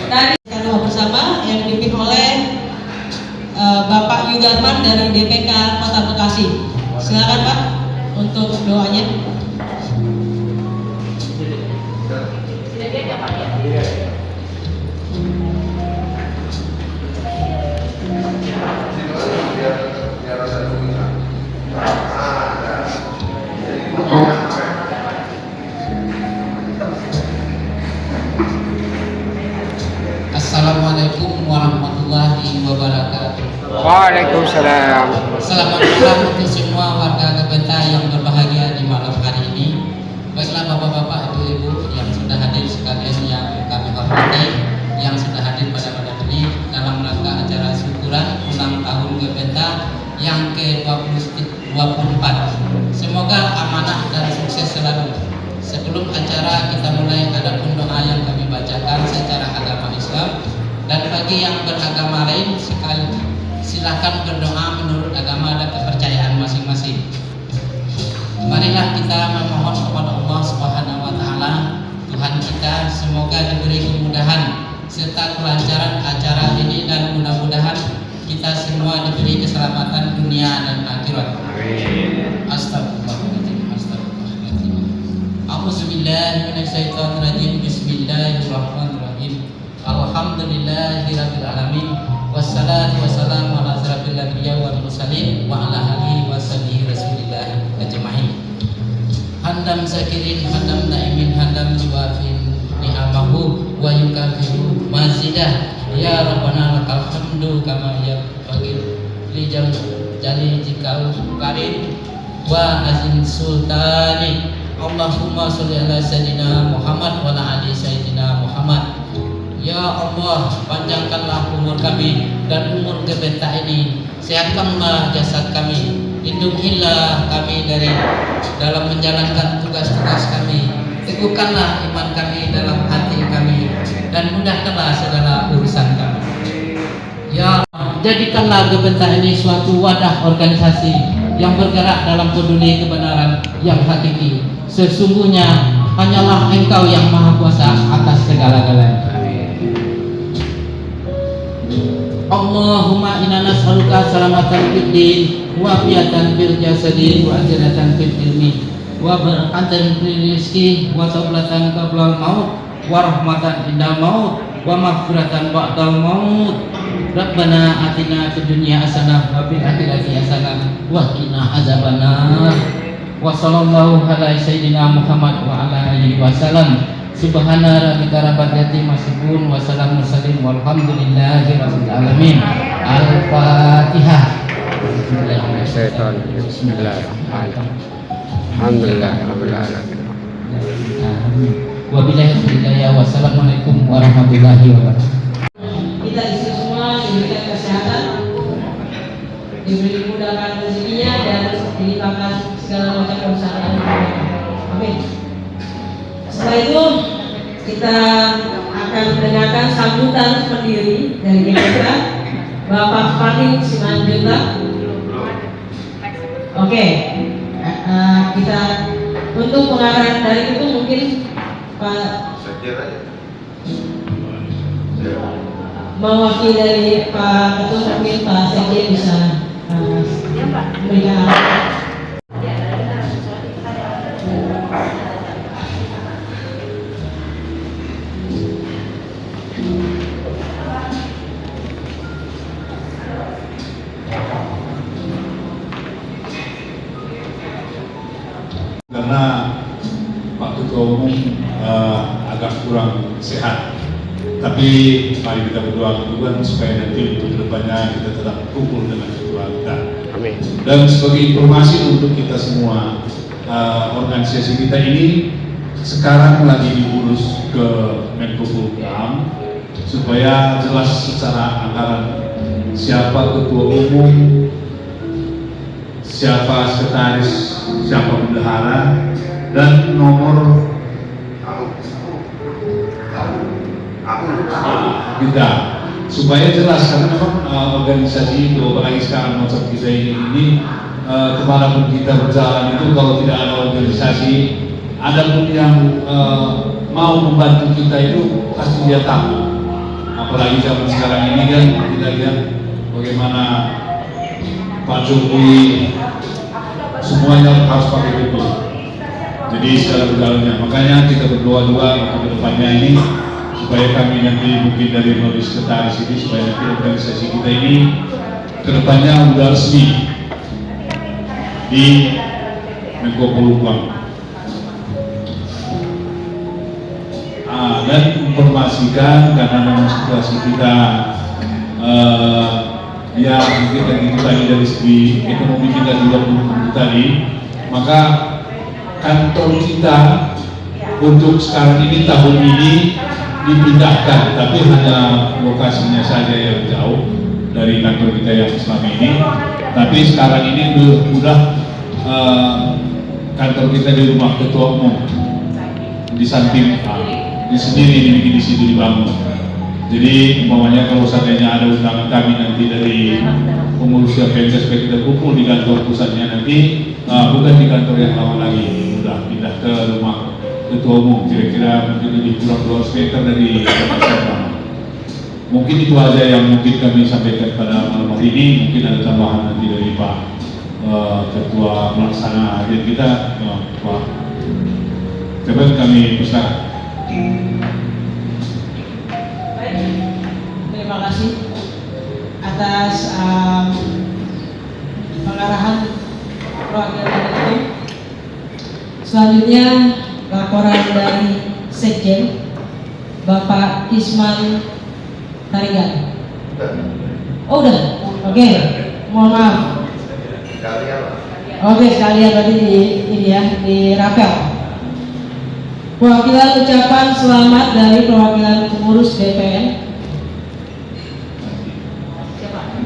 Tadi kita doa bersama yang dipimpin oleh Bapak Yudarman dari DPK Kota Bekasi. Silakan Pak untuk doanya. Assalamualaikum warahmatullahi wabarakatuh. Waalaikumsalam. Selamat malam untuk semua warga Gebeta yang berbahagia di malam hari ini. Baiklah bapak-bapak, ibu-ibu yang sudah hadir sekalian yang kami hormati, yang sudah hadir pada malam ini dalam rangka acara syukuran ulang tahun Gebeta yang ke-24. Semoga amanah dan sukses selalu. Sebelum acara kita mulai, ada pun doa yang kami bacakan secara agama Islam, dan bagi yang beragama lain sekali silakan berdoa menurut agama dan kepercayaan masing-masing. Marilah kita memohon kepada Allah Subhanahu wa taala, Tuhan kita, semoga diberi kemudahan serta kelancaran acara ini, dan mudah-mudahan kita semua diberi keselamatan dunia dan akhirat. Astagfirullahaladzim. A'udzubillahi minasyaitonirrajim. Bismillahirrahmanirrahim. Alhamdulillahirabbil alamin. Wassalatu wassalamu ala asyrafil anbiya wal mursalin wa ala alihi washabihi rasulillah ajmain. Handam zakirin, handam naimin, handam yuafin ni'amahu wa yukafiru mazidah. Ya Rabbana lakal hamdu kama yanbaghi li jalali jikal karim wa azim sultani. Allahumma sholli ala sayyidina Muhammad wa ala ali sayyidina Muhammad. Ya Allah, panjangkanlah umur kami dan umur Gebeta ini. Sehatkanlah jasad kami. Lindungilah kami dari dalam menjalankan tugas-tugas kami. Teguhkanlah iman kami dalam hati kami, dan mudahkanlah segala urusan kami. Ya Allah, jadikanlah Gebeta ini suatu wadah organisasi yang bergerak dalam peduli kebenaran yang hakiki. Sesungguhnya hanyalah Engkau yang Maha Kuasa atas segala-galanya. Allahumma inna nas'aluka salamatan fid din wa afiatan fil jasadi wa ajratan fil ilmi wa barakatan fil rizqi wa tablatan qabla maut wa rahmatan indal maut wa maghfiratan ba'dal maut. Rabbana atina fid dunya hasanah wa fil akhirati hasanah wa qina azabannar. Wa sallallahu ala sayyidina Muhammad wa ala alihi wasallam. Subhana rabbika rabbil izzati amma yasifun wa salamun mursalin walhamdulillahi rabbil alamin. Al-Fatihah. Bismillahirrahmanirrahim. Alhamdulillahirabbil alamin. Wabillahi hidayah. Wassalamualaikum warahmatullahi wabarakatuh. Kita isi semua diberikan kesehatan, diberi dimudahkan rezekinya, dan dilimpahkan segala macam kesusahan. Amin. Setelah itu kita akan mendengarkan sambutan pendiri dari GBK, Bapak Fadil Simanjuntak. Oke, kita untuk pengarahan dari itu mungkin Pak mewakili dari Pak Ketua, mungkin Pak Sekjen bisa memberikan arahan. Karena Pak Ketua Umum agak kurang sehat, tapi mari kita berdoa Tuhan supaya nanti untuk kedepannya kita tetap kumpul dengan Ketua kita. Amin. Dan sebagai informasi untuk kita semua, organisasi kita ini sekarang lagi diurus ke Menko Polhukam supaya jelas secara anggaran siapa Ketua Umum, siapa sekretaris, siapa bendahara, dan nomor kita, supaya jelas, karena memang organisasi itu, apalagi sekarang macam kita ini kemanapun kita berjalan itu, kalau tidak ada organisasi, ada pun yang mau membantu kita itu pasti dia tahu. apalagi zaman sekarang ini kan kita lihat bagaimana Pak Jokowi semuanya harus pakai betul. Jadi secara berjalannya, makanya kita berdoa juga untuk kedepannya ini supaya kami nanti mungkin dari melalui sekretaris ini supaya nanti organisasi kita ini kedepannya udah resmi di Menko Polhukam. Dan informasikan karena memang situasi kita ya mungkin kita tadi dari segi ekonomi kita juga belum tadi, maka kantor kita untuk sekarang ini tahun ini dipindahkan, tapi hanya lokasinya saja yang jauh dari kantor kita yang selama ini. Tapi sekarang ini udah kantor kita di rumah ketua umum di samping di sendiri dibikin di situ dibangun. Jadi umpamanya kalau seandainya ada undangan kami nanti dari pengurus Japenda supaya kita kumpul di kantor pusatnya nanti bukan di kantor yang lama lagi, udah pindah ke rumah ketua umum, kira-kira mungkin lebih kurang 200 meter dari kantor. Mungkin itu aja yang mungkin kami sampaikan pada malam hari ini. Mungkin ada tambahan nanti dari Pak Ketua Pelaksana hadir kita, Pak. Coba kami persilakan. Baik, terima kasih atas pengarahan perwakilan itu. Selanjutnya laporan dari Sekjen Bapak Isman Tarigan. Oh udah, oke. Mohon maaf. Oke, sekalian tadi ini ya di rapel. Perwakilan ucapan selamat dari perwakilan pengurus BPN. Siapa?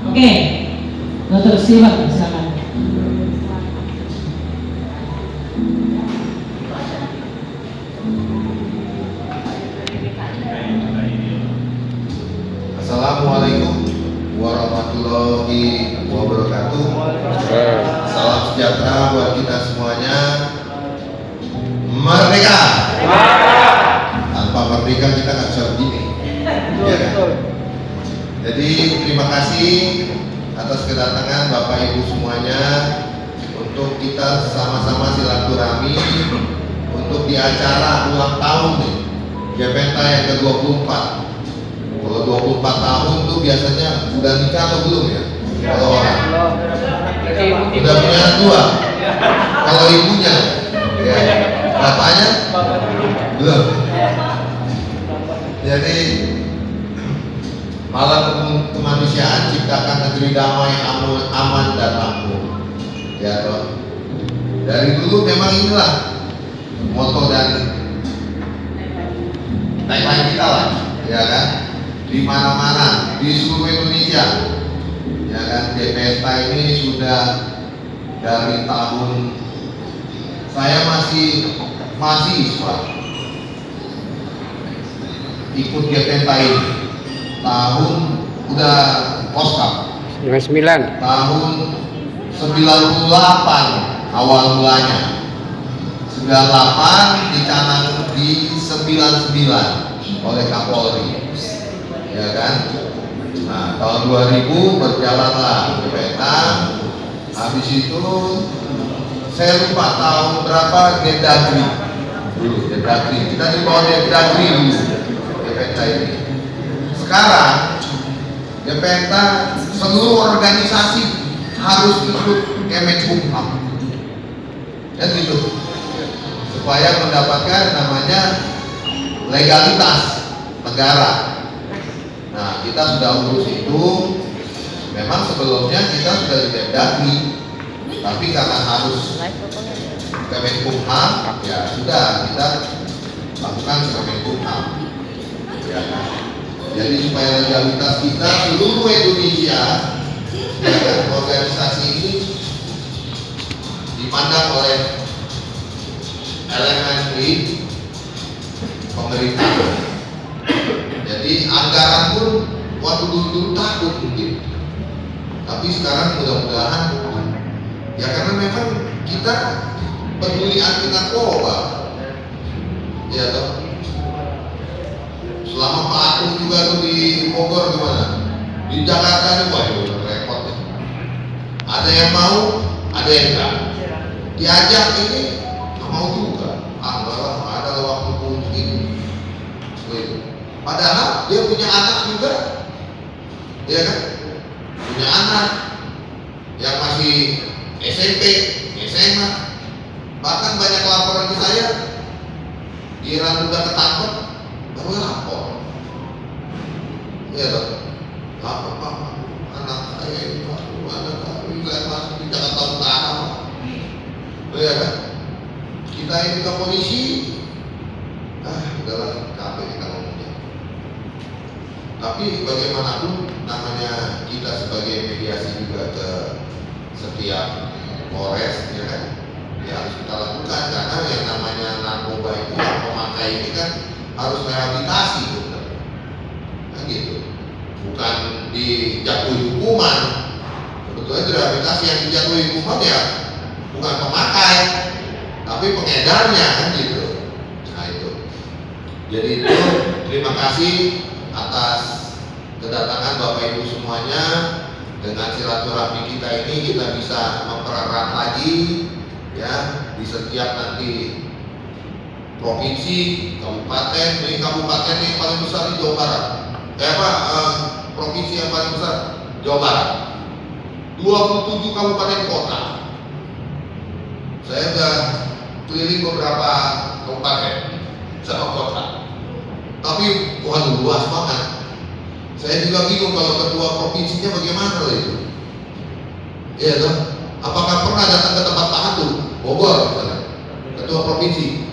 Oke, Dr. Siwan, silakan. Assalamualaikum warahmatullahi wabarakatuh. Salam sejahtera buat kita semuanya. Merdeka. Tanpa merdeka kita nggak bisa begini. Ya kan? Jadi terima kasih atas kedatangan Bapak Ibu semuanya untuk kita sama-sama silaturahmi untuk di acara ulang tahun nih Japenda yang ke-24. Kalau 24 tahun tuh biasanya udah nikah atau belum ya? Kalau orang udah punya anak dua. Kalau ibunya, ya. Bapaknya belum. Jadi malam kemanusiaan ciptakan negeri damai, aman dan makmur. Ya toh. Dari dulu memang inilah moto dan tagline kita lah, ya kan? Di mana-mana di seluruh Indonesia, ya kan? Japenda ini sudah dari tahun saya masih mahasiswa ikut Japenda ini tahun udah oskap 59. tahun 98 awal mulanya, 98 dicanang di 99 oleh Kapolri, ya kan. Nah tahun 2000 berjalanlah Japenda. Habis itu saya lupa tahun berapa Depdagri dulu, Depdagri kita di bawah Depdagri dulu Japenda ini. Sekarang Japenda seluruh organisasi harus ikut Kemenkumham, dan gitu supaya mendapatkan namanya legalitas negara. Nah kita sudah urus itu. Memang sebelumnya kita sudah di Depdagri, tapi karena harus Kemenkumham, ya sudah kita lakukan Kemenkumham, ya kan? Jadi supaya legalitas kita seluruh Indonesia, ya kan, organisasi ini dipandang oleh elemen di pemerintah. Jadi anggaran pun waktu dulu takut mungkin, tapi sekarang mudah-mudahan ya karena memang kita peduli anti narkoba, ya toh. Selama Pak Atung juga tuh di Bogor gimana? Di Jakarta nih, waduh repot ya. Ada yang mau, ada yang enggak. Diajak ini nggak mau juga. Enggak lah, ada waktu kunci. Padahal dia punya anak juga, ya kan? Punya anak yang masih SMP, SMA, bahkan banyak laporan ke saya. Giliran udah ketangkep, baru lapor. Iya dong, lapor Pak, anak saya ini mana kali saya masih di Jakarta Utara. Iya kan? Kita ini ke polisi, udahlah capek kita ngomongnya. Tapi bagaimanapun namanya kita sebagai mediasi juga ke setiap Polres, ya kan? Ya harus kita lakukan karena yang namanya narkoba itu yang pemakai ini kan harus rehabilitasi sebenarnya. Nah gitu. Bukan dijatuhi hukuman. Sebetulnya rehabilitasi yang dijatuhi hukuman ya bukan pemakai, tapi pengedarnya kan gitu. Nah itu. Jadi itu terima kasih atas kedatangan Bapak Ibu semuanya. Dengan silaturahmi kita ini kita bisa mempererat lagi ya di setiap nanti provinsi, kabupaten. Ini kabupaten yang paling besar di Jawa Barat. Provinsi yang paling besar Jawa Barat. 27 kabupaten kota. Saya sudah keliling beberapa kabupaten sama kota. Tapi waduh luas banget. Saya juga bingung kalau ketua provinsinya bagaimana lah itu. Iya toh? Apakah pernah datang ke tempat Pak Atung, Bogor misalnya, ketua provinsi?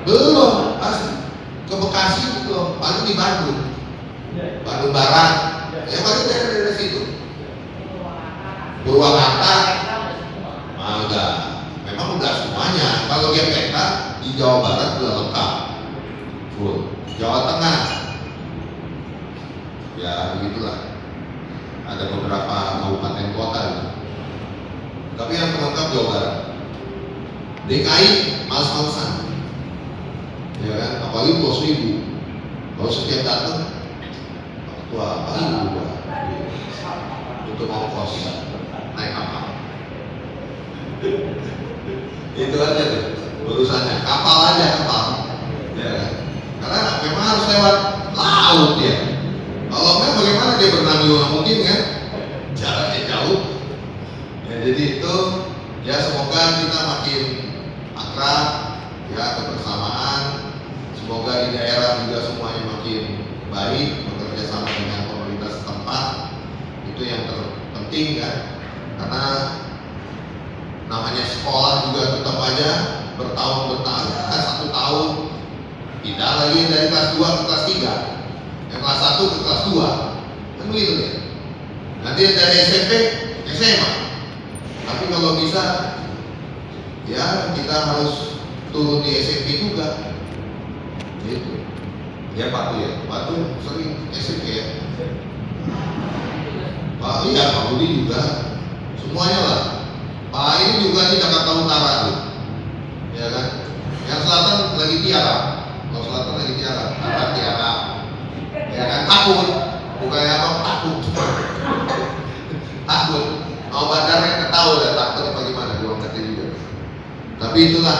Belum, asli. Ke Bekasi belum, paling di Bandung, Bandung Barat, ya paling dari situ. Purwakarta, udah, memang udah semuanya. Kalau GPK di Jawa Barat sudah lengkap, full. Jawa Tengah, ya begitulah. Ada beberapa kabupaten kota gitu. Tapi yang terlengkap Jawa Barat. DKI males-malesan, ya kan? Apalagi Pulau Seribu. Kalau setiap datang, wah, paling untuk ongkos naik kapal. Itu aja tuh urusannya. Kapal aja kapal, ya kan? Karena memang harus lewat laut ya. Kalau enggak bagaimana dia berenang juga mungkin kan? Jaraknya jauh. Ya, jadi itu ya semoga kita makin akrab ya, kebersamaan. Semoga di daerah juga semuanya makin baik, bekerja sama dengan pemerintah setempat. Itu yang terpenting kan, karena namanya sekolah juga tetap aja bertahun-tahun, 1 tahun pindah lagi dari kelas 2 ke kelas 3, yang kelas 1 ke kelas 2 kan begitu ya. Nanti dari SMP SMA. Tapi kalau bisa ya kita harus turun di SMP juga gitu ya. Pak tuh sering SMP ya. Pak Budi juga, semuanya lah. Pak ini juga di Jakarta Utara tuh, ya kan? Yang selatan lagi tiara, kalau selatan lagi tiara, ya kan? Takut, bukan apa takut, takut. Mau bandarnya ketahui ya, takut apa gimana? Gua ngerti juga. Tapi itulah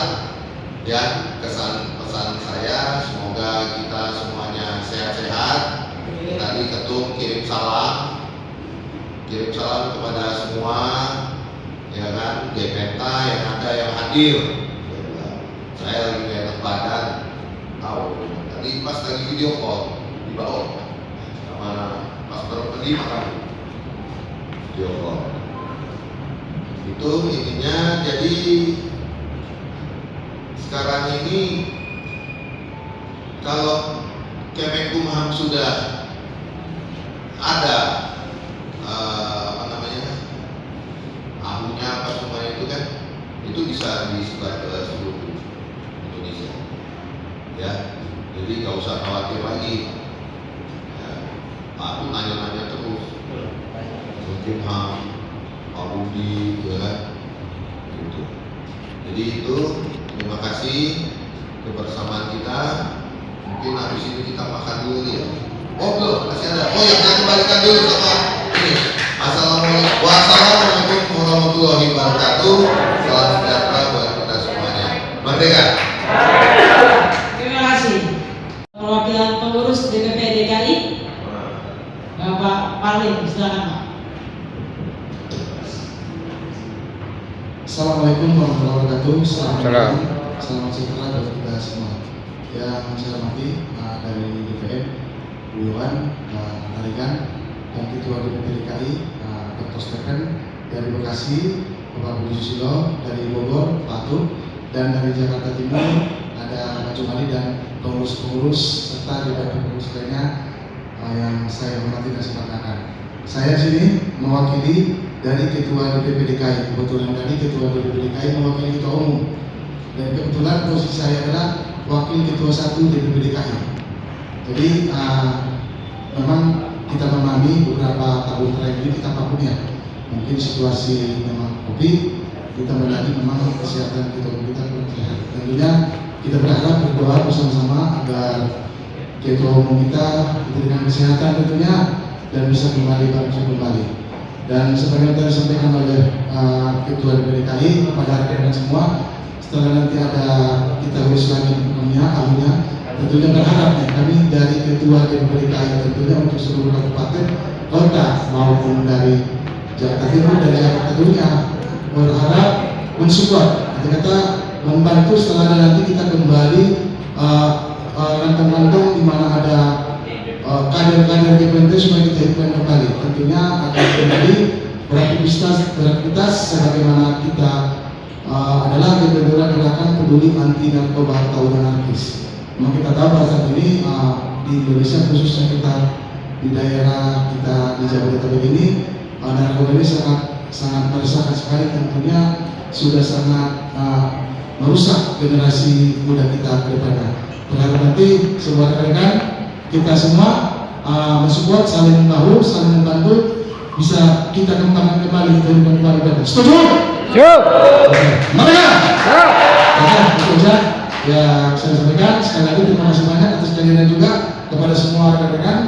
ya kesan pesan saya. Semoga kita semuanya sehat-sehat. Tadi ketum kirim salam kepada semua, ya kan, GPTA yang ada yang hadir. Saya lagi gak enak badan, tahu. Tadi pas lagi video call di bawah sama Pastor Penima kan, video call. Itu intinya. Jadi sekarang ini kalau Kemenkumham sudah ada ahunya apa semua itu kan, itu bisa disebar ke seluruh Indonesia ya. Jadi nggak usah khawatir lagi ya. Aku nanya-nanya terus Kemenkumham, Pak Budi, ya kan gitu. Jadi itu terima kasih kebersamaan kita Mungkin habis ini kita makan dulu ya. Oh belum, masih ada. Oh ya, kita kembalikan dulu sama ini. Wassalamualaikum warahmatullahi wabarakatuh. Salam sejahtera buat kita semuanya. Merdeka. Terima kasih. Perwakilan pengurus DPP DKI, Bapak Parlin, silakan Pak. Assalamualaikum warahmatullahi wabarakatuh. Salam. Salam sejahtera bagi kita semua. Yang saya hormati dari DPM, Bu Yohan, Tarigan, dan Ketua DPP DKI, Dr. Stephen dari Bekasi, Bapak Budi Susilo dari Bogor, Pak Tut, dan dari Jakarta Timur ada Pak Jumali dan pengurus-pengurus serta DPP pengurus lainnya yang saya hormati dan saya banggakan. Saya sini mewakili dari Ketua DPP DKI. Kebetulan tadi Ketua DPP DKI mewakili Ketua Umum, dan kebetulan posisi saya adalah Wakil Ketua 1 DPP DKI. Jadi memang kita memahami beberapa tahun terakhir ini kita vakum ya. Mungkin situasi memang COVID, kita menjadi memang kesehatan kita kurang sehat. Tentunya kita berharap berdoa bersama-sama agar Ketua Umum kita diberikan kesehatan tentunya dan bisa kembali kembali. Dan sebagai tadi disampaikan oleh Ketua DPP DKI kepada rekan-rekan semua, setelah nanti ada kita urus lagi ahlinya, tentunya berharap kami dari Ketua DPP DKI tentunya untuk seluruh kabupaten kota maupun dari Jakarta Timur dan Jakarta Dunia berharap mensupport, kata membantu setelah nanti kita kembali kantong-kantong di mana ada kader-kader DPP supaya kita hidupkan kembali. Tentunya akan kembali beraktivitas sebagaimana kita adalah kebetulan gerakan peduli anti narkoba atau anarkis. Memang kita tahu pada saat ini di Indonesia khususnya kita di daerah kita di Jabodetabek ini narkoba ini sangat meresahkan sekali. Tentunya sudah sangat merusak generasi muda kita ke depannya. Berharap nanti semua rekan-rekan kita semua mensupport, saling membahu, saling membantu, bisa kita kembangkan kembali, kita kembali. Setuju? Mereka. Itu saja yang saya sampaikan. Sekali lagi terima kasih banyak atas kehadiran juga kepada semua rekan-rekan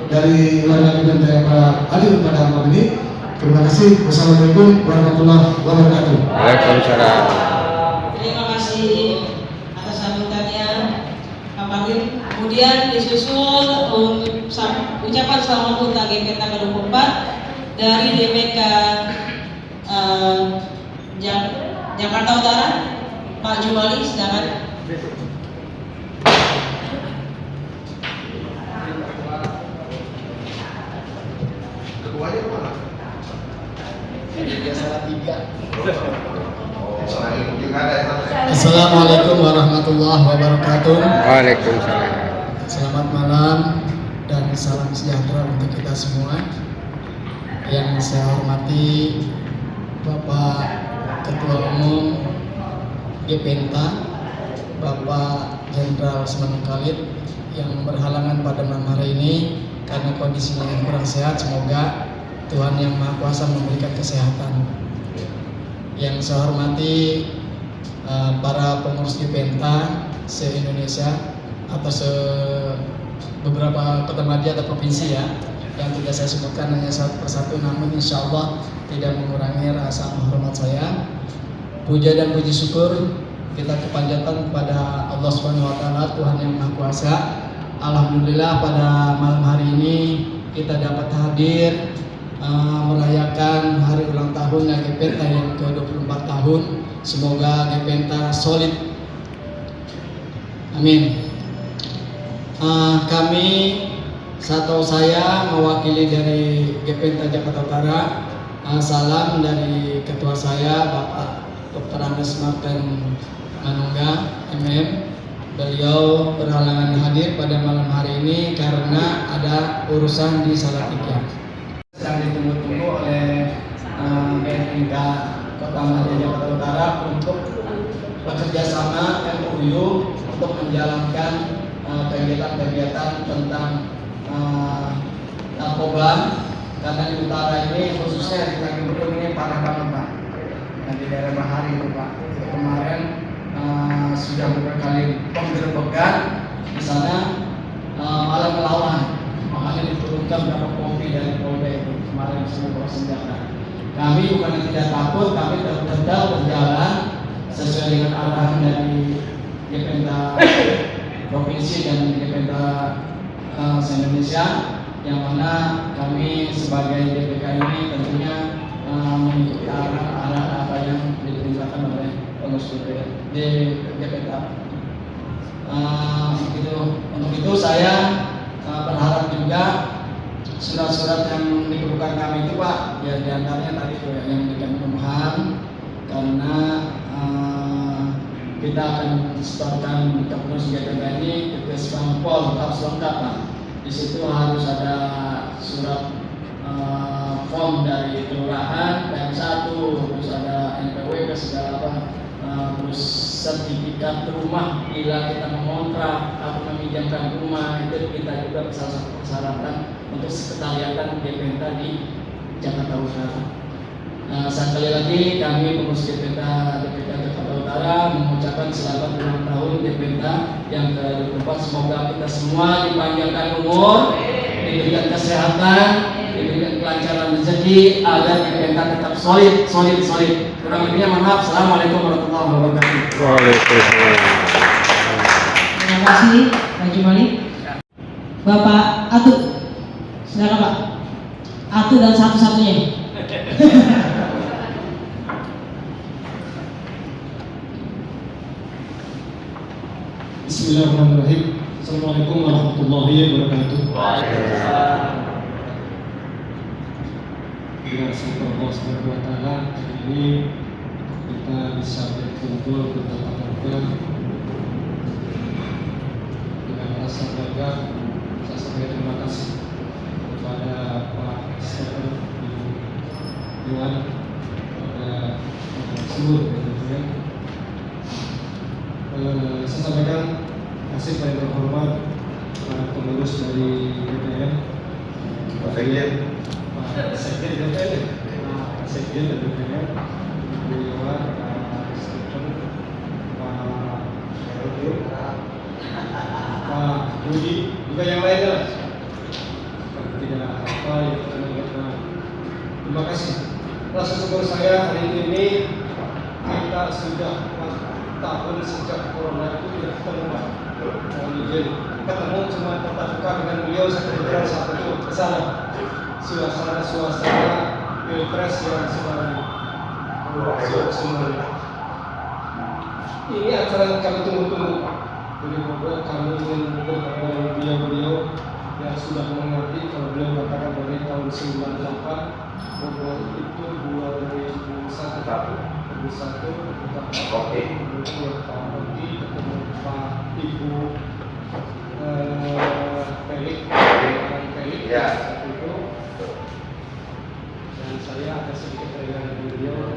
dari warga DPP yang hadir pada malam ini. Terima kasih. Wassalamualaikum warahmatullahi wabarakatuh. Waalaikumsalam. Terima kasih atas sambutannya Pak Parlin. Kemudian disusul ucapan selamat HUT AGP tanggal 24 dari DPK Jakarta Utara, Pak Jumali, silakan. Ketuanya mana? Assalamualaikum warahmatullahi wabarakatuh. Waalaikumsalam. Selamat malam dan salam sejahtera untuk kita semua. Yang saya hormati Bapak Ketua Umum Gepenta, Bapak Jenderal Usman Khalid yang berhalangan pada malam hari ini karena kondisinya yang kurang sehat. Semoga Tuhan Yang Maha Kuasa memberikan kesehatan. Yang saya hormati para pengurus Gepenta se-Indonesia atau beberapa kota madya atau provinsi ya, yang tidak saya sebutkan hanya satu persatu, namun insya Allah tidak mengurangi rasa hormat saya. Puja dan puji syukur kita kepanjatan kepada Allah Subhanahu Wa Taala, Tuhan Yang Maha Kuasa. Alhamdulillah pada malam hari ini kita dapat hadir merayakan hari ulang tahun Gepenta yang ke-24 tahun. Semoga Gepenta solid. Amin. Kami saya mewakili dari Gepenta Jakarta Utara. Salam dari ketua saya Bapak Dr. Andes Martin Manungga MM. Beliau berhalangan hadir pada malam hari ini karena ada urusan di Salatiga. Yang ditunggu-tunggu oleh BNK Kota Madya Jakarta Utara untuk bekerja sama MOU untuk menjalankan kegiatan-kegiatan tentang narkoba, karena di utara ini khususnya di Tanjung Priok ini parah banget Pak. Dan di daerah Bahari itu Pak. Kemarin sudah beberapa kali penggerbekan di sana Kami bukan tidak takut, kami tetap berjalan sesuai dengan arahan dari Gependa Provinsi dan Gependa se-Indonesia, yang mana kami sebagai DPK ini tentunya mengikuti arahan apa yang diperintahkan oleh pengurus di Gependa. Untuk itu saya berharap juga surat-surat yang diperlukan kami itu Pak, ya diantaranya tadi itu yang diberikan perumahan, karena kita akan setorkan ke pengurus GPK ini ke Pol harus lengkap Pak. Di situ harus ada surat form dari kelurahan dan terus ada NPWP segala apa, terus sertifikat rumah bila kita mengontrak atau meminjamkan rumah, itu kita juga salah satu persyaratan untuk sekretariatan Gependa di Jakarta Utara. Sekali lagi kami pengurus Gependa Jakarta Utara mengucapkan selamat ulang tahun Gependa yang ke-24. Semoga kita semua dipanjangkan umur, diberikan kesehatan, diberikan kelancaran rezeki agar Gependa tetap solid. Kurang lebihnya mohon maaf. Assalamualaikum warahmatullahi wabarakatuh. Waalaikumsalam. Terima kasih Pak Jumali. Bapak Atu, silakan Pak. Atu dan satu-satunya. Bismillahirrahmanirrahim. Assalamualaikum warahmatullahi wabarakatuh. Dengan syukur Allah Subhanahu wa Ta'ala, hari ini kita bisa berkumpul bertatap muka dengan rasa bangga. Saya sampaikan terima kasih kepada Pak Stephen Iwan, kepada seluruh pimpinan. Saya sampaikan kasih paling terhormat para pengurus dari DPR, Pak Sekjen DPR, Pak Sekjen dari DPR, Bu Iwan, Pak Stephen, Pak Heru, Pak Budi, juga yang lainnya. Tidak apa yang kita ingatkan. Terima kasih. Rasa syukur saya hari ini kita sudah 4 tahun sejak corona itu tidak ketemu Pak. Ketemu cuma tatap muka dengan beliau sekretariat saat itu ke sana. Suasana pilpres yang sebenarnya. Ini acara yang kami tunggu-tunggu Pak. Jadi Bogor kami ingin bertemu dengan beliau yang sudah mengerti kalau beliau katakan dari tahun 98 Bogor itu 2001 Oke. Kemudian Pak Modi ketemu Pak Ibu Pelik ya. Saat itu dan saya ada sedikit dengan beliau.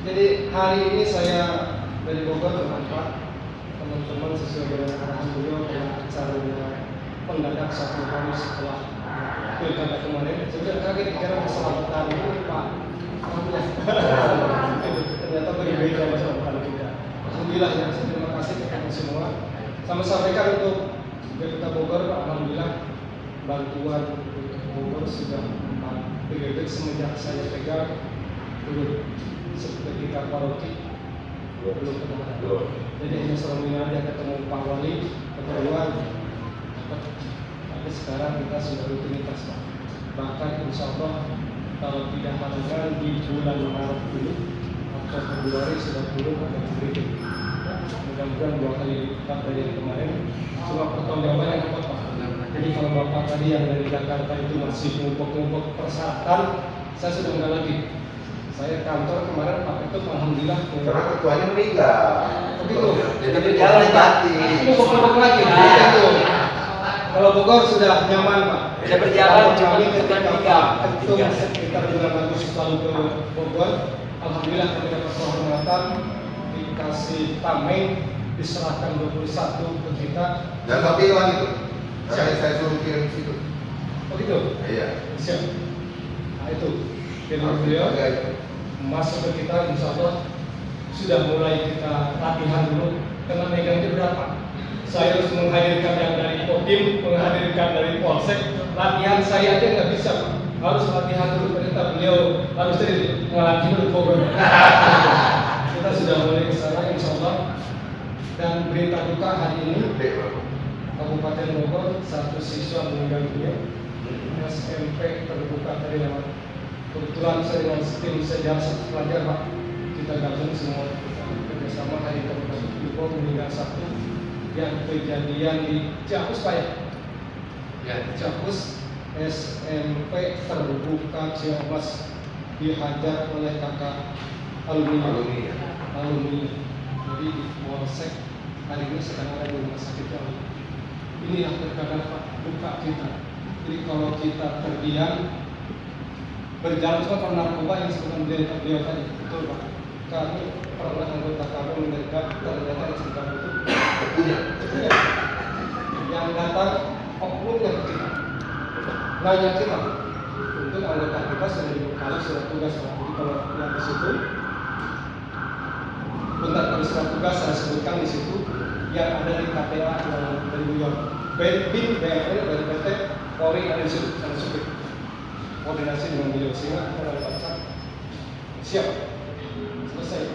Jadi hari ini saya dari Bogor bermanfaat teman-teman sesuai dengan arahan beliau pada acaranya pendadak 1 hari setelah pilkada kemarin. Saya kaget dikira keselamatan ini Pak. Ternyata berbeda keselamatan kita. Alhamdulillah ya, terima kasih kepada semua. Sama sampaikan untuk Gependa Bogor Pak, alhamdulillah bantuan Bogor sudah 4 periode semenjak saya pegang dulu ketika paroki belum ketemu. Jadi hanya selama aja ketemu Pak Wali, keperluan. Tapi sekarang kita sudah rutinitas Pak. Bahkan insya Allah kalau tidak halangan di bulan Maret dulu atau Februari sudah turun akan berikut. Mudah-mudahan 2 kali lipat dari yang kemarin. Cuma pertanggungjawabannya apa Pak? Jadi kalau Bapak tadi yang dari Jakarta itu masih ngumpuk-ngumpuk persyaratan, saya sudah enggak lagi. Saya kantor kemarin Pak Ketum, alhamdulillah. Karena ketuanya meninggal. Begitu. Jadi berjalan lagi. Ngumpuk-ngumpuk lagi. Kalau Bogor sudah nyaman Pak. Sudah berjalan, Kami cuma ketika Pak Ketum sekitar bulan Agustus lalu ke Bogor, alhamdulillah kami dapat kehormatan dikasih tameng, diserahkan 21 ke kita. Dan tapi Iwan itu, saya suruh kirim situ. Oh gitu? Iya. Siap. Nah itu, kirim beliau masuk ke kita, insya Allah sudah mulai kita latihan dulu. Karena megangnya berapa? Saya harus menghadirkan yang dari Kodim, menghadirkan dari Polsek. Latihan saya aja nggak bisa, Pak. harus latihan dulu, ternyata beliau harus jadi ngelatih dulu Bogor. Kita sudah mulai ke sana insya Allah. Dan berita duka hari ini Kabupaten Bogor, satu siswa meninggal dunia. SMP terbuka tadi lewat. Kebetulan saya dengan tim sejarah pelajar Pak, kita gabung semua kerjasama hari Kabupaten Bogor meninggal satu yang kejadian di Ciapus Pak ya. Ciapus SMP terbuka Ciamas dihajar oleh kakak alumni. Jadi di Polsek hari ini sedang ada di rumah sakit yang ini yang terkadang Pak duka kita. Jadi kalau kita terdiam berjalan cuma kalau narkoba yang sebutkan beliau tadi betul Pak. Kami pernah anggota kami menderita ternyata yang sebutkan itu yang datang oknumnya kita. Nanya kita untuk anggota kita sudah dibekali surat tugas Pak. Jadi kalau yang di situ bentar kalau surat tugas saya sebutkan di situ yang ada di KTA dari New York. BIN, BNN, dari PT Polri ada di situ, saya sebut koordinasi dengan beliau sehingga kita dapat baca siap selesai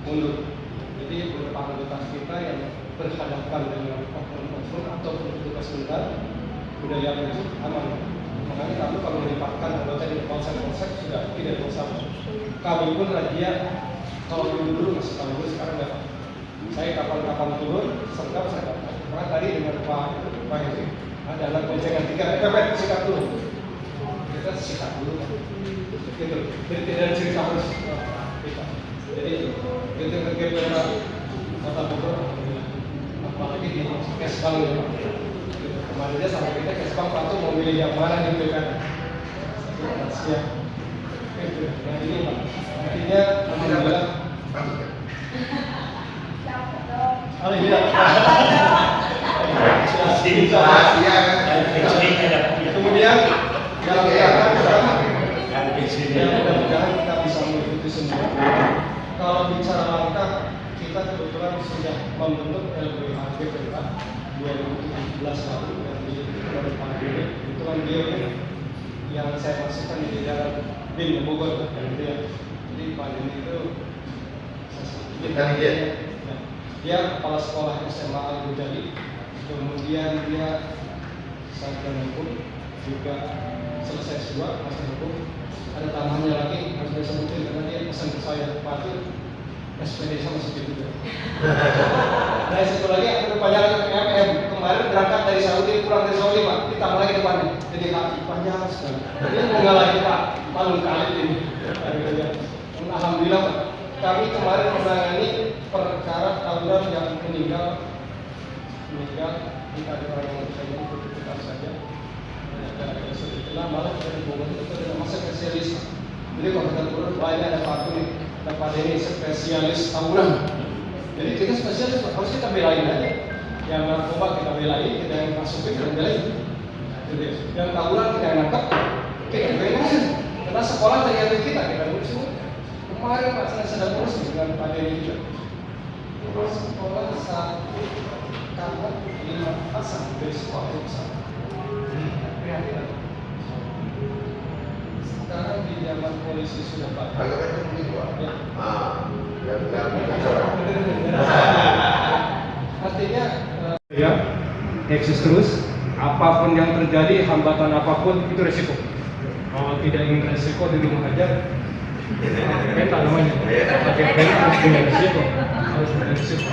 mundur. Jadi beberapa anggota kita yang berhadapan dengan oknum-oknum atau petugas bentar budaya itu aman. Makanya kami kalau melibatkan anggota di polsek sudah tidak bersama. Kami pun razia kalau dulu masih tahu dulu sekarang enggak. Saya kapan-kapan turun serta saya dapat. Maka tadi dengan Pak Henry adalah boncengan 3 pepet sikat dulu. Kita sikat dulu. Gitu. Jadi tidak cerita harus kita. Jadi kita kegiatan Kota Bogor apalagi di Kesbang ya Pak. Kemarin dia sama kita Kesbang Pak tuh mau milih yang mana di pilkada. Siap. Itu. Yang ini Pak. Artinya alhamdulillah. Kemudian mudah-mudahan kita bisa mengikuti semua. Kalau bicara langkah, kita kebetulan sudah membentuk LBH BPK 2017 lalu yang di Pak Dini. Kebetulan dia yang saya masukkan di jajaran BIN Bogor yang dia. Jadi Pak Dini itu dia kepala sekolah SMA Al-Ghazali, kemudian dia sarjana hukum, juga selesai S2 master hukum. Ada tambahannya lagi harus saya sebutin karena dia pesan ke saya Pak SPD sama seperti itu. Nah satu lagi aku berpanjang ke MM kemarin berangkat dari Saudi pulang dari Saudi Pak, ditambah lagi depannya jadi kaki panjang sekali. Ini mau ngalahin Pak malu kali ini. Alhamdulillah Pak. Kami kemarin menangani perkara tawuran yang meninggal kita ada orang yang saya ikut saja. Ada setelah malah dari Bogor itu ada masa spesialis. Jadi kalau kita turun banyak ada Pak nih, ada Pak Denny spesialis tawuran. Jadi kita spesialis harus kita belain aja. Yang narkoba kita belain, kita yang masukin kita belain. Jadi yang tawuran kita yang nangkap, kita belain. Karena sekolah ternyata kita urus semua. Kemarin Pak saya sedang urus dengan Pak Denny juga. Sekolah satu kamar 5 pasang dari sekolah itu besar. Prihatin. Sekarang di zaman polisi sudah Pak. Ya. Artinya ya eksis terus. Apapun yang terjadi, hambatan apapun itu resiko. Kalau tidak ingin resiko di rumah aja. Peta namanya. Pakai peta harus punya risiko, harus punya risiko.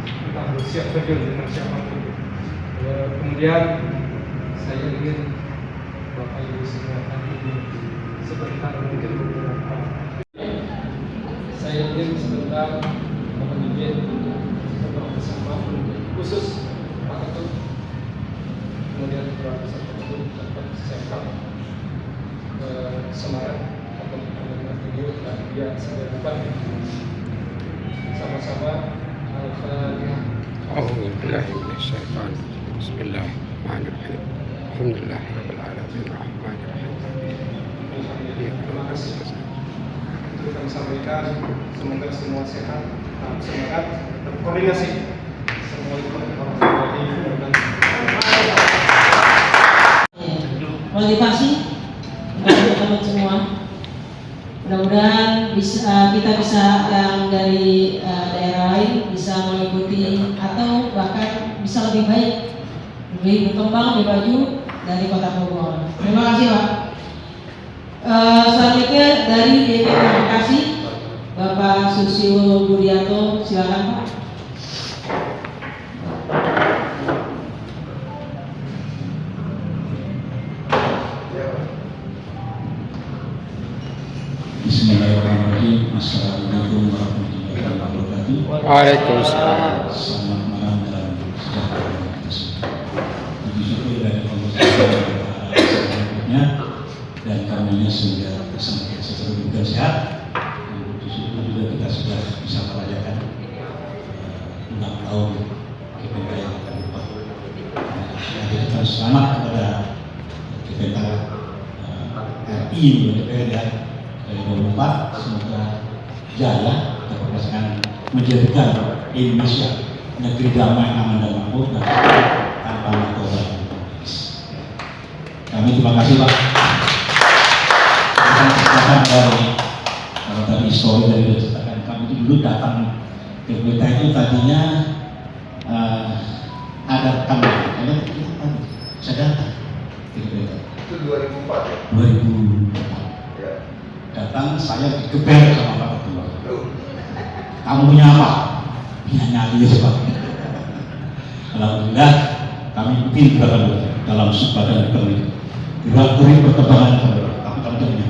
Kita harus siap terjun dengan siapapun. Kemudian saya ingin Bapak Ibu semua tadi sebentar mungkin beberapa. Saya ingin sebentar menginjil untuk bersama khusus Pak Ketut, kemudian Pak Ketut dapat sekap ke Semarang. Dan dia segera depan sama-sama Al-Fatihah. Bismillahirrahmanirrahim. Alhamdulillahirabbil alamin arrahmanirrahim. Terima kasih. Itu kami sampaikan. Semoga semua sehat, semangat, berkoordinasi. Assalamualaikum warahmatullahi wabarakatuh. Motivasi Mudah-mudahan kita bisa yang dari daerah lain bisa mengikuti atau bahkan bisa lebih baik, lebih berkembang, lebih maju dari Kota Bogor. Terima kasih Pak. Selanjutnya dari DPK Bekasi, Bapak Susilo Budianto, silakan Pak. Bismillahirrahmanirrahim. Assalamualaikum warahmatullahi wabarakatuh. Waalaikumsalam. Selamat malam dan sejahtera kita semua. Puji syukur dari Allah selanjutnya dan karenanya sehingga kita senantiasa terus dan sehat. Dan puji syukur juga kita sudah bisa merayakan ulang tahun GPK yang akan datang. Semoga kita selamat kepada GPK RI DPR ya. 2024 semoga jaya dapat pasangan menjadikan Indonesia negeri damai, aman dan makmur dan tanpa narkoba. Kami terima kasih Pak. Kita dari kalau tadi histori dari ceritakan kami itu dulu datang ke kita itu tadinya ada kami, saya datang ke kita. Itu 2004 ya? 2004. Datang saya digeber sama Pak Ketua. Kamu punya apa? Punya nyali ya Pak. Alhamdulillah kami pintar dalam sebagian kami. Gerak-gerik perkembangan tapi kami punya.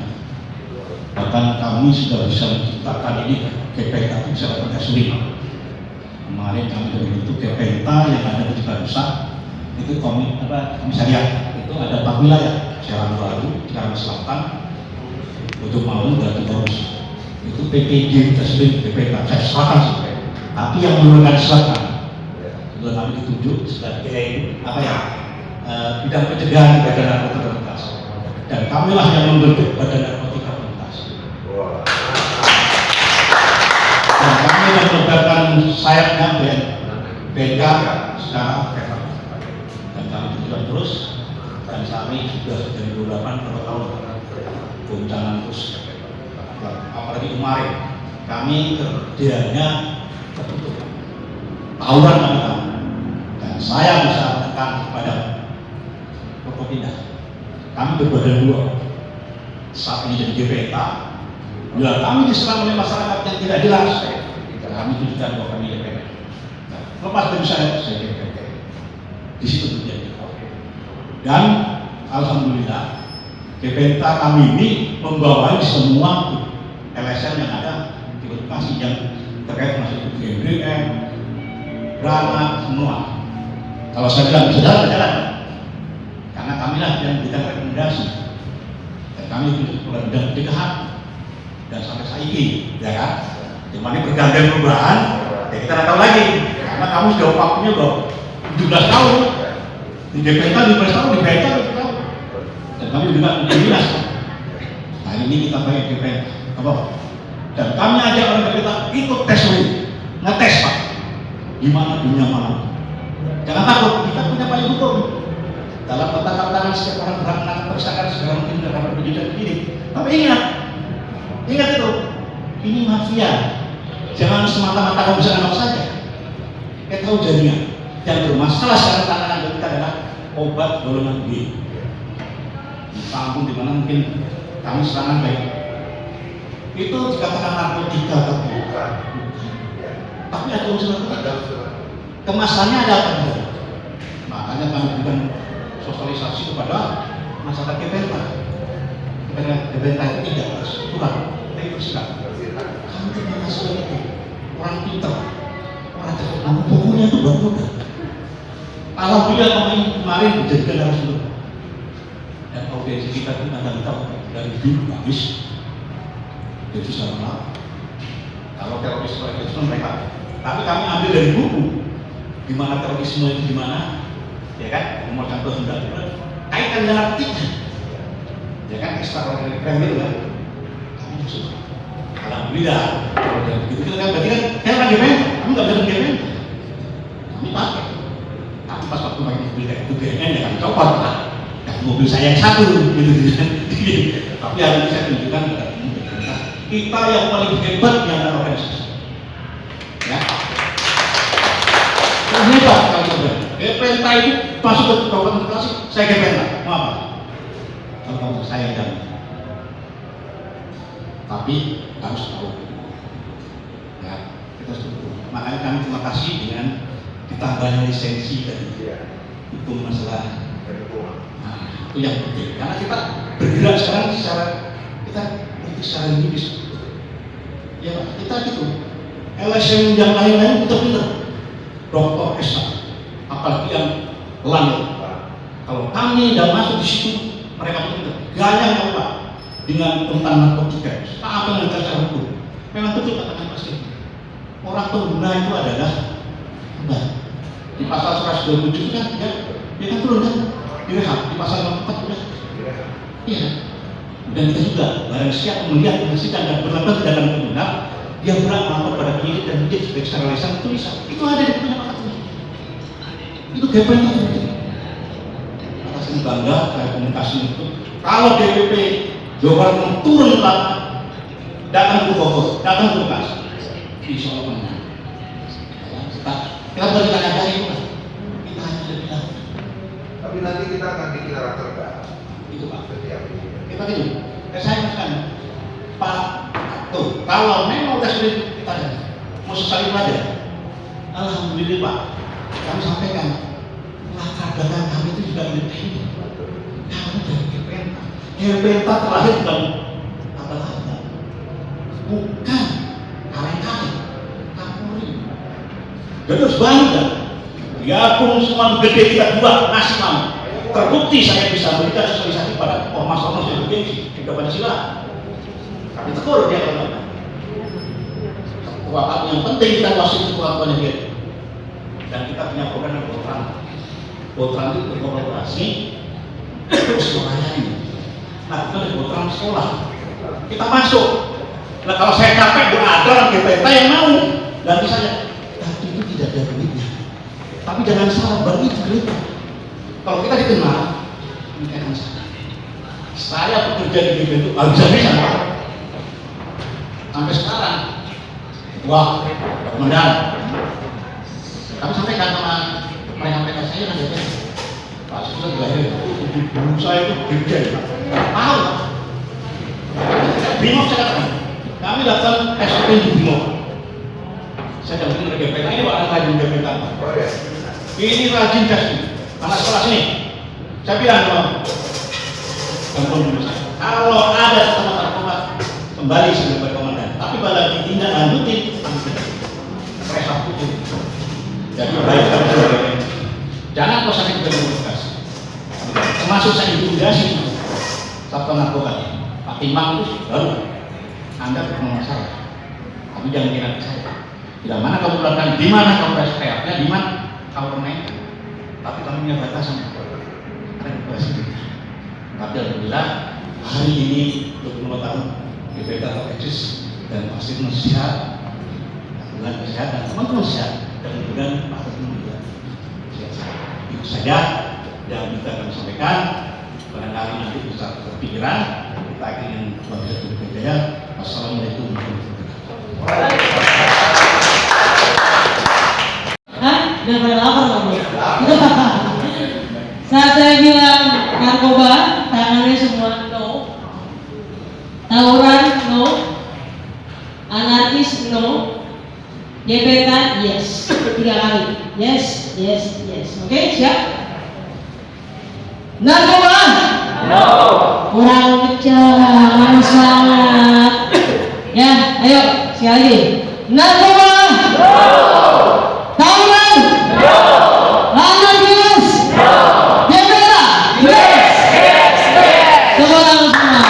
Bahkan kami sudah bisa menciptakan ini GPK itu bisa pakai sulit. Kemarin kami sudah membentuk GPK yang ada di Nusa. Itu komisariat. Itu ada 4 wilayah. Serang Baru, Cikarang Selatan, untuk mau dan terus itu PPJ kita sendiri PPK saya serahkan sih, tapi yang menurunkan selatan itu kami ditunjuk sebagai bidang pencegahan badan narkotika tuntas dan kamilah yang membentuk badan narkotika tuntas dan kami yang merupakan sayapnya BNK secara federal dan kami berjalan terus dan kami sudah dari 28 berapa tahun goncangan terus apalagi kemarin kami kerjanya tertutup tawuran kami dan saya bisa menekan kepada Forkopimda kami berbadan 2 saat ini jadi GPK bila kami diserang oleh masyarakat yang tidak jelas kami tunjukkan bahwa kami GPK lepas dari saya GPK di situ terjadi dan alhamdulillah GPK kami ini membawahi semua LSM yang ada di Bekasi yang terkait masuk ke GBM, Rana, semua. Kalau saya bilang bisa jalan, karena kamilah yang memberikan rekomendasi dan kami untuk bidang pencegahan dan sampai saat ini, ya kan? Dimana pergantian perubahan, ya kita tidak tahu lagi karena kamu sudah waktunya 17 tahun di GPK 15 tahun di BK 15 tahun. Dan kami juga dinas. Hari ini kita pakai GPK apa? Dan kami ajak orang kita ikut tes dulu, ngetes Pak. Gimana dunia malam? Jangan takut, kita punya payung hukum. Dalam tatakan tangan setiap orang berhak melakukan persakan segala mungkin dalam pendidikan ini. Tapi ingat itu, ini mafia. Jangan semata-mata kamu bisa anak saja. Kita tahu jaringan. Yang bermasalah sekarang tangan kita adalah obat golongan B. Di kampung di mana mungkin kami serangan baik itu dikatakan narkotika tapi ada unsur kemasannya ada apa? Makanya kami berikan sosialisasi kepada masyarakat GPK karena GPK itu tidak kurang tapi bersikap kami tidak masuk itu orang pintar orang cerdas namun pokoknya itu buat mudah alhamdulillah kemarin dijadikan dalam seluruh dan audiensi kita itu kadang tahu dari dulu habis jadi sama kalau terorisme itu mereka tapi kami ambil dari buku gimana terorisme itu gimana ya kan nomor 119 kaitan dengan narkotika ya kan extraordinary crime itu kan kami suka alhamdulillah kalau dari begitu kita kan berarti kan saya lagi main kami nggak bisa main kami pakai tapi pas waktu main mobil kayak itu BNN ya kami copot lah dan mobil saya yang satu gitu tapi hari ini saya tunjukkan kepada kita yang paling hebat di antara organisasi. Ya. Hebat kali itu. Gepenta itu masuk ke kabupaten Bekasi, saya Gepenta. Mau apa? Kalau saya dan. Tapi harus tahu. Ya, kita setuju. Makanya kami terima kasih dengan ditambahnya lisensi tadi. Itu masalah. Nah, itu yang penting. Karena kita bergerak sekarang secara individu. Ya, kita gitu. LSM yang lain-lain kita pinter. Doktor S, apalagi yang lanjut. Kalau kami tidak masuk di situ, mereka pinter. Gaya apa? Dengan tentang narkotika, apa yang tercari hukum? Memang betul katakan pasti. Orang pengguna itu adalah di pasal 127 kan, dia kan turun kan, direhab. Di pasal 64 juga, iya. Dan kita juga barang siapa melihat menyaksikan dan berlaku dalam pengguna, dia berhak melapor pada penyidik dan penyidik secara lisan tulisan. Itu ada di punya Pak Kapolri. Itu Gepenta itu. Atas ini bangga saya komunikasi itu. Kalau DPP Jawa Barat turun ke lapangan, datang ke Bogor, datang ke Bekasi, insya Allah menang. Kita berikan aja itu kan. Kita hanya bilang. Tapi nanti kita akan bikin rakerda. Itu Pak. Setiap ini. Kita gitu. Saya mengatakan, Pak, tuh kalau memang udah sulit kita ada, mau sekali aja. Alhamdulillah Pak, kami sampaikan, rakerda kami itu juga independen. Kami dari Gepenta. Gepenta terakhir bukan apa-apa, bukan kaleng-kaleng, Kapolri. Jadi harus bangga. Biarpun semua gede kita buat ngasih mau. Terbukti saya bisa memberikan sosialisasi pada ormas-ormas yang bergengsi di Pancasila. Tapi tegur dia kalau kekuatan yang penting kita kuasai kekuatannya dia. Dan kita punya program Botran. Botran itu berkolaborasi terus melayani. Nah, kita ada Botran sekolah. Kita masuk. Nah, kalau saya capek berada orang Gepenta yang mau, ganti saja. Tapi itu tidak ada duitnya. Tapi jangan salah, bagi itu duit. Kalau kita dikenal, ini kan masalah. Saya bekerja di Gepenta itu harus bisa. Sampai sekarang, wah, komandan. Kami sampaikan sama mereka saya kan Gepenta. Pak Susah lahir, dulu saya itu gede. Tahu? Bingung saya katakan. Kami datang SOP di Bimo. Saya dampingi dari Gepenta, ini Pak rajin Gepenta. Ini rajin kasih. Anak sekolah sini, saya bilang kalau ada teman narkoba kembali sebagai komandan. Tapi pada ditindak lanjutin, resah itu. Jadi baik kami sebagai jangan kau sakit berkomunikasi. Termasuk saya intimidasi satu narkoba. Pak Timang itu baru Anda bertemu saya. Tapi jangan kira saya. Tidak mana kamu melakukan, di mana kamu SPF-nya, di mana kamu bermain. Tapi kami punya batasan. Tapi alhamdulillah hari ini 25 tahun Gepenta atau eksis dan pasti sehat, alhamdulillah sehat dan teman-teman sehat dan kemudian Pak Teguh juga sehat. Itu saja yang bisa kami sampaikan. Barangkali nanti bisa berpikiran kita ingin berbagi dengan Wassalamualaikum warahmatullahi wabarakatuh. Udah pada lapar kamu. Saat saya bilang narkoba, tangannya semua no. Tawuran no. Anarkis no. Gepenta yes. 3 kali. Yes, yes, yes. Oke, siap? Narkoba? No. Kurang kencang sangat. Ya, ayo sekali lagi. Narkoba? No. Tawuran? No. Anarkis? No. Gepenta? Yes. Yes. Yes. Tepuk tangan semua.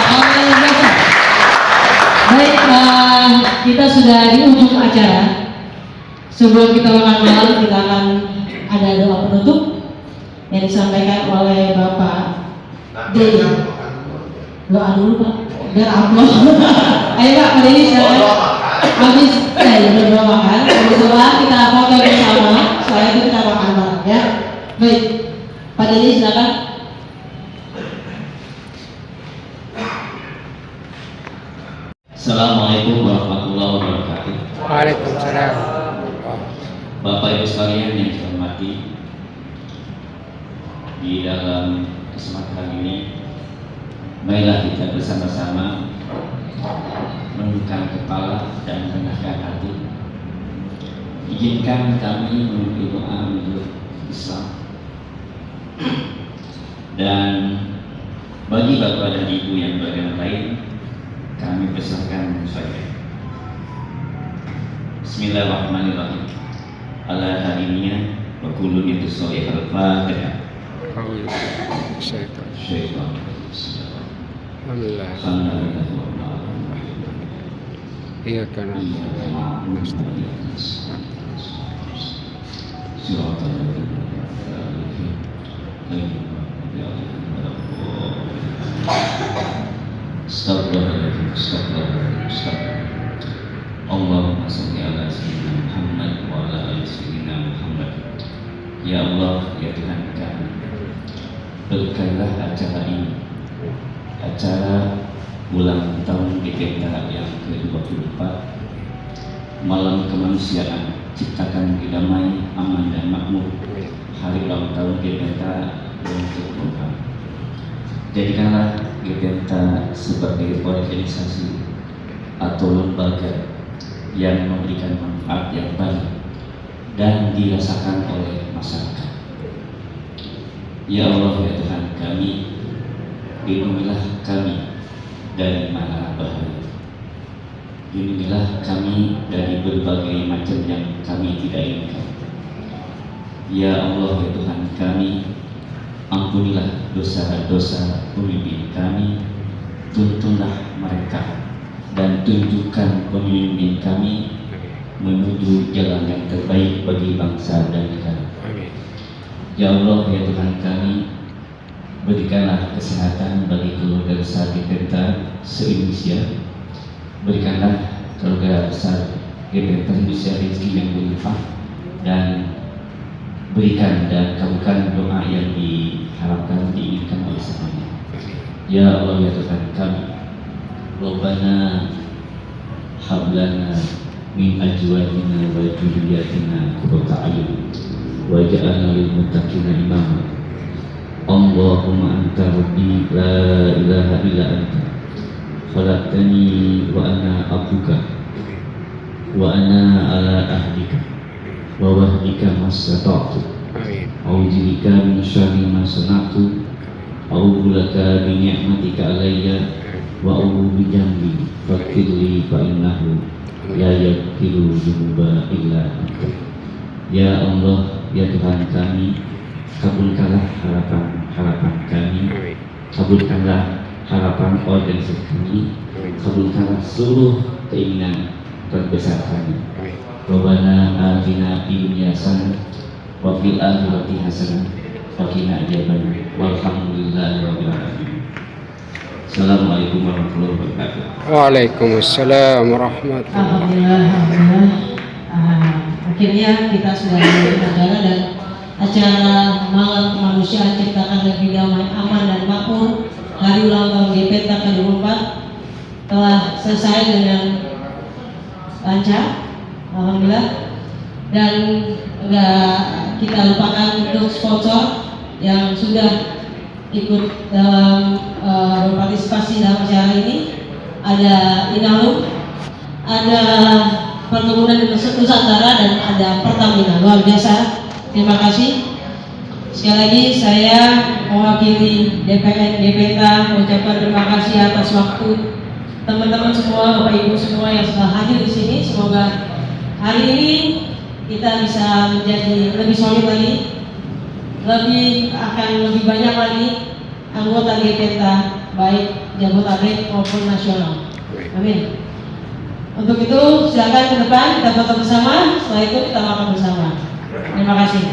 Baik, kita sudah di ujung acara. Sebelum kita makan malam, kita akan ada doa penutup yang disampaikan oleh Bapak D. Doa dulu Pak, biar upload. Ayo Pak, pada ini silakan. Habis berdoa makan, setelah kita foto bersama, setelah itu kita makan bareng ya. Baik, Pak Dedi silakan. Assalamualaikum hormati, di dalam kesempatan ini marilah kita bersama-sama menundukkan kepala dan menenangkan hati. Izinkan kami memimpin doa menuju Islam. Dan bagi bapak dan ibu yang beragama lain, kami persilakan saja. Bismillahirrahmanirrahim. Ala harimnya wa kullu nitusoli al-fatihah. Syaitan. Alhamdulillah. Iya kan. Allahumma sholli ala sayyidina Muhammad wa ala ali sayyidina Muhammad. Ya Allah, ya Tuhan kami, berkailah acara ini, acara ulang tahun GPTA yang ke-24, malam kemanusiaan, ciptakan damai, aman dan makmur, hari ulang tahun GPTA yang ke-24. Jadikanlah GPTA sebagai organisasi atau lembaga yang memberikan manfaat yang baik dan dirasakan oleh masyarakat. Ya Allah, ya Tuhan kami, lindungilah kami dari mara bahaya. Lindungilah kami dari berbagai macam yang kami tidak inginkan. Ya Allah, ya Tuhan kami, ampunilah dosa-dosa pemimpin kami, tuntunlah mereka dan tunjukkan pemimpin kami menuju jalan yang terbaik bagi bangsa dan negara. Ya Allah, ya Tuhan kami, berikanlah kesehatan bagi keluarga besar GPTA se-Indonesia. Berikanlah keluarga besar GPTA Indonesia rezeki yang berlimpah, dan berikan dan kabulkan doa yang diharapkan, diinginkan oleh semuanya. Ya Allah, ya Tuhan kami, Rabbana hablana min azwajina wa dzurriyyatina qurrata a'yun waj'alna lil muttaqina imama. Allahumma anta rabbi la ilaha illa anta khalaqtani wa ana abduka wa ana ala ahdika wa wahdika mastata'tu a'udzubika min syarri ma sana'tu a'udzu laka bi ni'matika alayya wa a'udzu bi jambi fakirli fa innahu la yaghfiru dzunuba illa anta. Ya Allah, ya Tuhan kami, kabulkanlah harapan kami, kabulkanlah harapan organisasi kami, kabulkanlah seluruh keinginan terbesar kami. Rabbana atina fid dunya hasanah wa fil akhirati hasanah wa qina adzabannar. Walhamdulillahi rabbil alamin. Assalamualaikum warahmatullahi wabarakatuh. Waalaikumsalam warahmatullahi wabarakatuh. Alhamdulillah. Akhirnya kita sudah mulai acara, dan acara malam kemanusiaan ciptakan lebih damai, aman dan makmur hari ulang tahun GPTA ke-24 telah selesai dengan lancar, alhamdulillah. Dan enggak kita lupakan untuk sponsor yang sudah ikut dalam berpartisipasi dalam acara ini. Ada Inalum, ada Perkebunan Nusantara, dan ada Pertamina. Luar biasa, terima kasih. Sekali lagi saya mewakili DPN GPTA mengucapkan terima kasih atas waktu teman-teman semua, Bapak Ibu semua yang sudah hadir di sini. Semoga hari ini kita bisa menjadi lebih solid lagi, akan lebih banyak lagi anggota GPTA, baik Jabodetabek maupun nasional. Amin. Untuk itu silakan ke depan kita foto bersama, setelah itu kita makan bersama. Terima kasih.